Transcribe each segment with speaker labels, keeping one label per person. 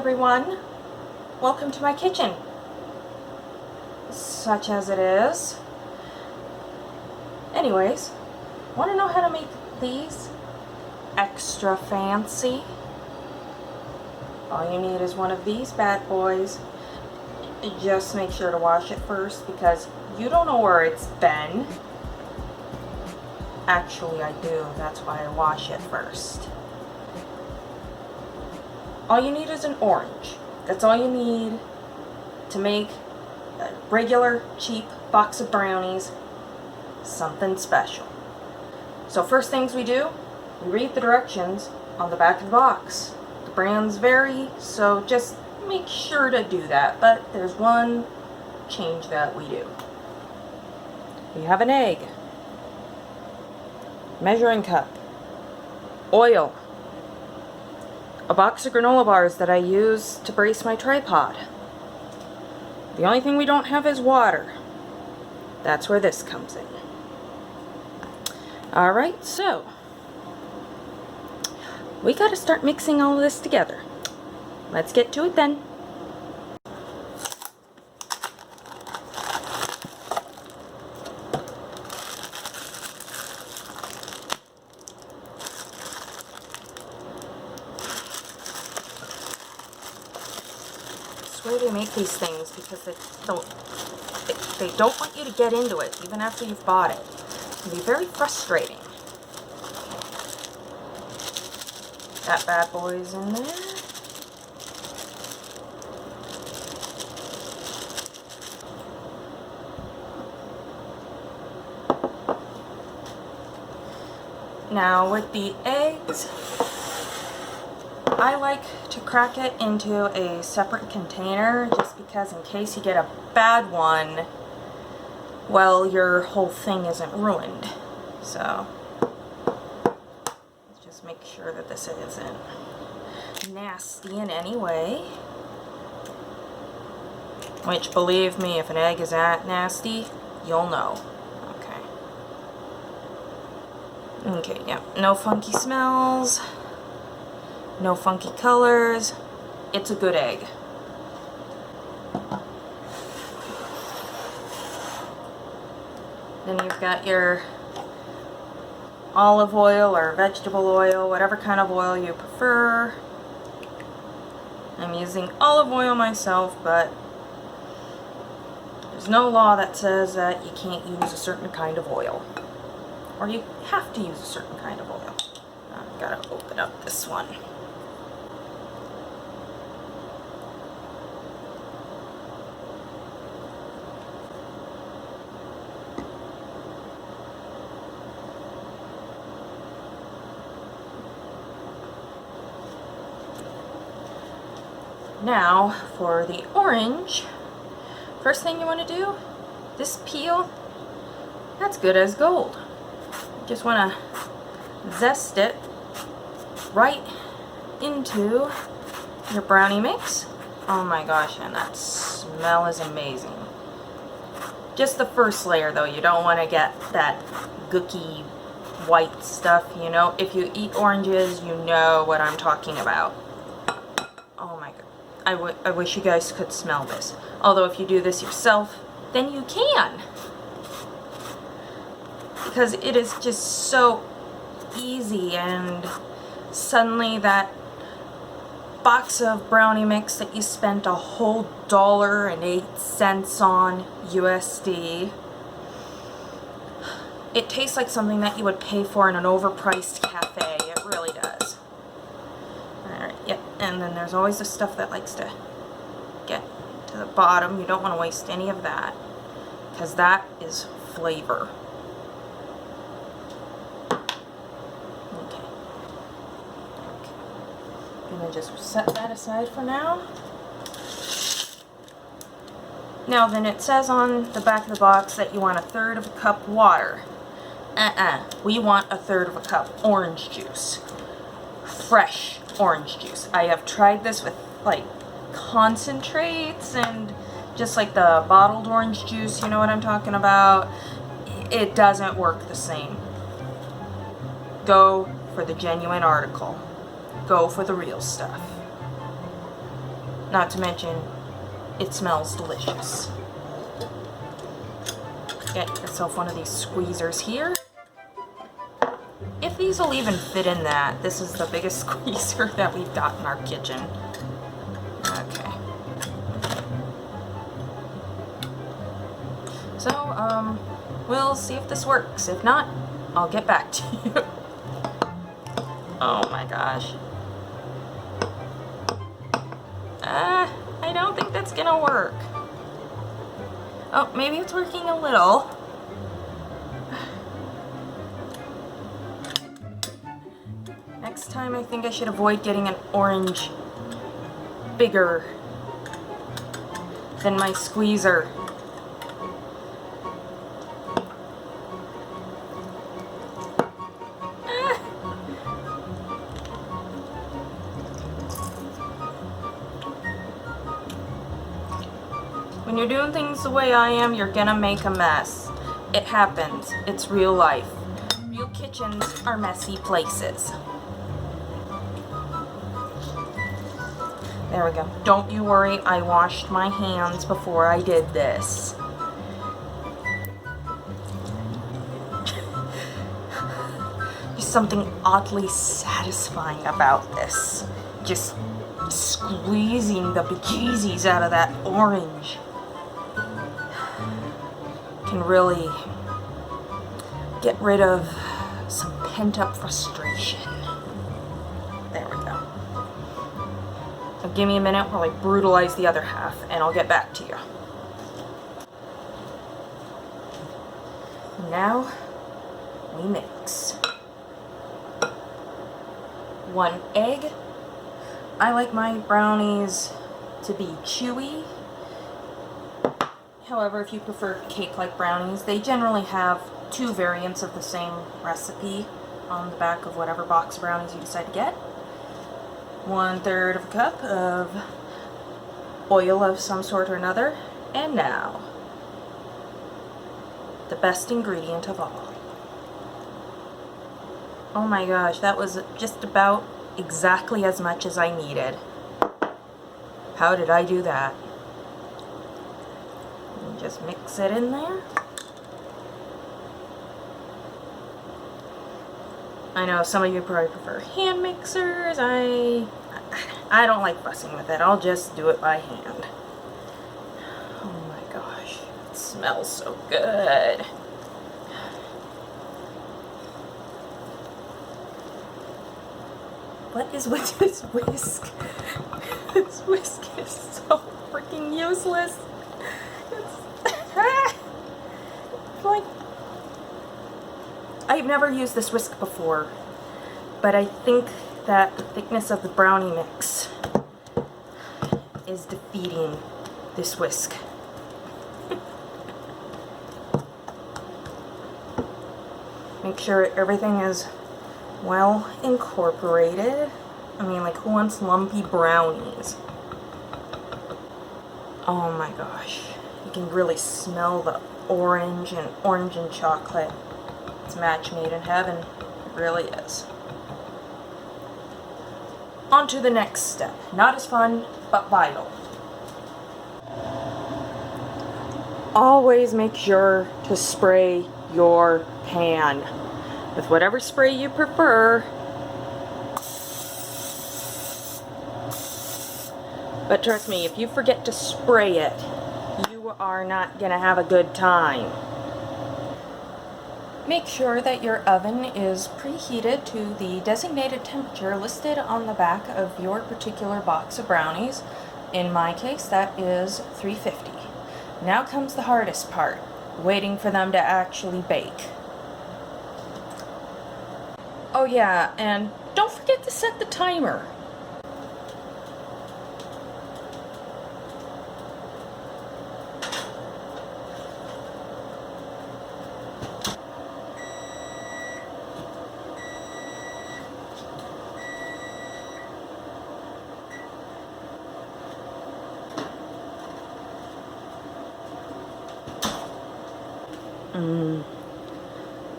Speaker 1: everyone. Welcome to my kitchen. Such as it is. Anyways, want to know how to make these extra fancy? All you need is one of these bad boys. Just make sure to wash it first because you don't know where it's been. Actually, I do. That's why I wash it first. All you need is an orange. That's all you need to make a regular, cheap box of brownies something special. So first things we do, we read the directions on the back of the box. The brands vary, so just make sure to do that. But there's one change that we do. We have an egg, measuring cup, oil, a box of granola bars that I use to brace my tripod. The only thing we don't have is water. That's where this comes in. Alright, so we gotta start mixing all of this together. Let's get to it then. I swear they make these things because they don't want you to get into it even after you've bought it. It can be very frustrating. That bad boy's in there. Now with the eggs, I like to crack it into a separate container just because in case you get a bad one, well, your whole thing isn't ruined. So let's just make sure that this isn't nasty in any way. Which, believe me, if an egg is that nasty, you'll know. Okay, yeah, no funky smells, no funky colors. It's a good egg. Then you've got your olive oil or vegetable oil, whatever kind of oil you prefer. I'm using olive oil myself, but there's no law that says that you can't use a certain kind of oil. Or you have to use a certain kind of oil. I've got to open up this one. Now for the orange, first thing you want to do, this peel, that's good as gold. Just want to zest it right into your brownie mix. Oh my gosh, and that smell is amazing. Just the first layer though, you don't want to get that gooky white stuff, you know. If you eat oranges, you know what I'm talking about. Oh my god, I wish you guys could smell this. Although if you do this yourself, then you can. Because it is just so easy, and suddenly that box of brownie mix that you spent a whole $1.08 on USD, it tastes like something that you would pay for in an overpriced cafe. It really does. Alright, yep, and then there's always the stuff that likes to get to the bottom. You don't want to waste any of that because that is flavor. I'm going to just set that aside for now. Now then, it says on the back of the box that you want 1/3 of a cup water. We want 1/3 of a cup orange juice. Fresh orange juice. I have tried this with like concentrates and just like the bottled orange juice, you know what I'm talking about. It doesn't work the same. Go for the genuine article. Go for the real stuff. Not to mention, it smells delicious. Get yourself one of these squeezers here. If these will even fit in that, this is the biggest squeezer that we've got in our kitchen. Okay. So, we'll see if this works. If not, I'll get back to you. Oh my gosh. I don't think that's gonna work. Oh, maybe it's working a little. Next time I think I should avoid getting an orange bigger than my squeezer. When you're doing things the way I am, you're gonna make a mess. It happens. It's real life. Real kitchens are messy places. There we go. Don't you worry, I washed my hands before I did this. There's something oddly satisfying about this. Just squeezing the bejesus out of that orange can really get rid of some pent-up frustration. There we go. So give me a minute while I brutalize the other half, and I'll get back to you. Now we mix. 1 egg. I like my brownies to be chewy. However, if you prefer cake-like brownies, they generally have 2 variants of the same recipe on the back of whatever box of brownies you decide to get. 1/3 of a cup of oil of some sort or another. And now, the best ingredient of all. Oh my gosh, that was just about exactly as much as I needed. How did I do that? Just mix it in there. I know some of you probably prefer hand mixers. I don't like fussing with it. I'll just do it by hand. Oh my gosh, it smells so good. What is with this whisk? This whisk is so freaking useless. It's like, I've never used this whisk before, but I think that the thickness of the brownie mix is defeating this whisk. Make sure everything is well incorporated. I mean, like, who wants lumpy brownies? Oh my gosh. You can really smell the orange and chocolate. It's a match made in heaven. It really is. On to the next step. Not as fun, but vital. Always make sure to spray your pan with whatever spray you prefer. But trust me, if you forget to spray it, you are not going to have a good time. Make sure that your oven is preheated to the designated temperature listed on the back of your particular box of brownies. In my case, that is 350. Now comes the hardest part, waiting for them to actually bake. Oh yeah, and don't forget to set the timer.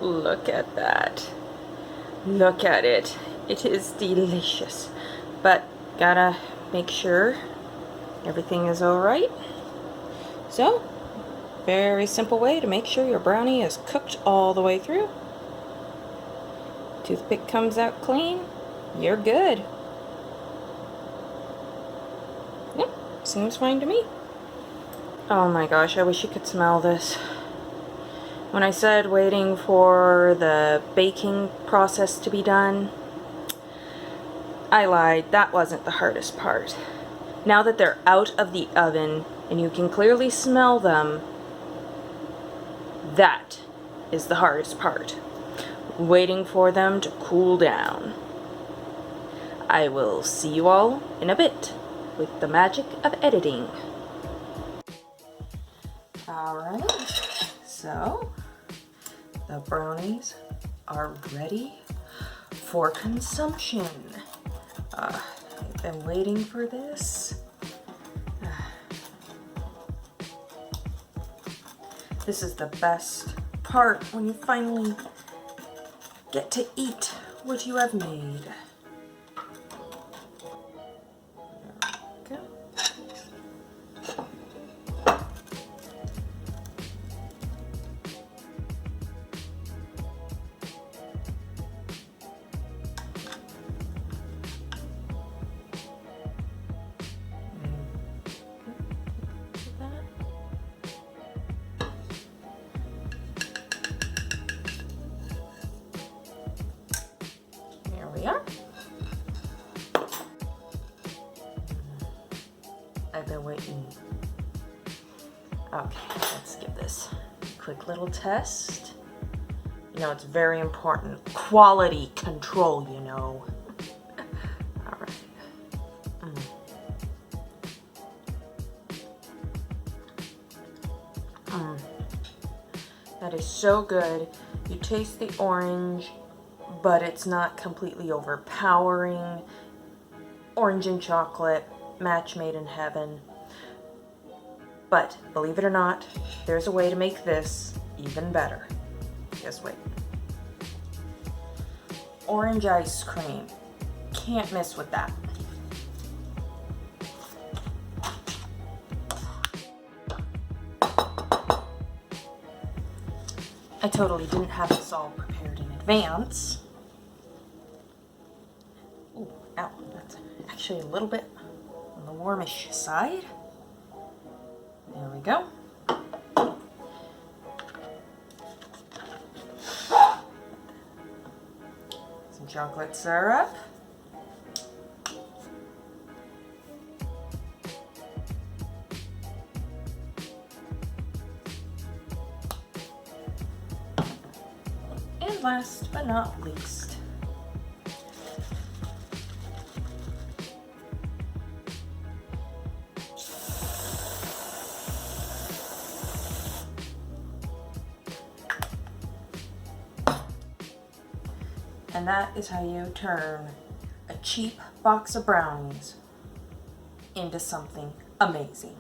Speaker 1: Look at that. Look at it. It is delicious. But gotta make sure everything is alright. So, very simple way to make sure your brownie is cooked all the way through. Toothpick comes out clean, you're good. Yep, seems fine to me. Oh my gosh, I wish you could smell this. When I said waiting for the baking process to be done, I lied. That wasn't the hardest part. Now that they're out of the oven and you can clearly smell them, that is the hardest part. Waiting for them to cool down. I will see you all in a bit with the magic of editing. Alright, so the brownies are ready for consumption. I've been waiting for this. This is the best part when you finally get to eat what you have made. There we go. There we are. I've been waiting. Okay, let's give this a quick little test. You know, it's very important. Quality control, you know. All right. That is so good. You taste the orange, but it's not completely overpowering. Orange and chocolate, match made in heaven. But believe it or not, there's a way to make this even better. Just wait. Orange ice cream. Can't miss with that. I totally didn't have this all prepared in advance. Ooh, ow, that's actually a little bit on the warmish side. There we go. Some chocolate syrup. And last but not least, and that is how you turn a cheap box of brownies into something amazing.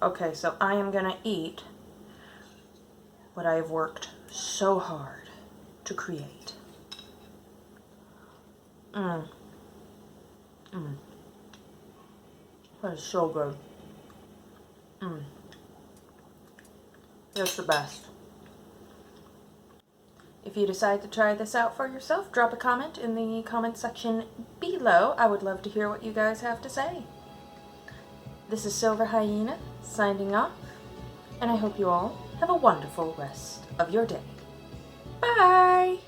Speaker 1: Okay, so I am gonna eat what I have worked so hard to create. That is so good. It's the best. If you decide to try this out for yourself, drop a comment in the comment section below. I would love to hear what you guys have to say. This is SilverHyena signing off, and I hope you all have a wonderful rest of your day. Bye!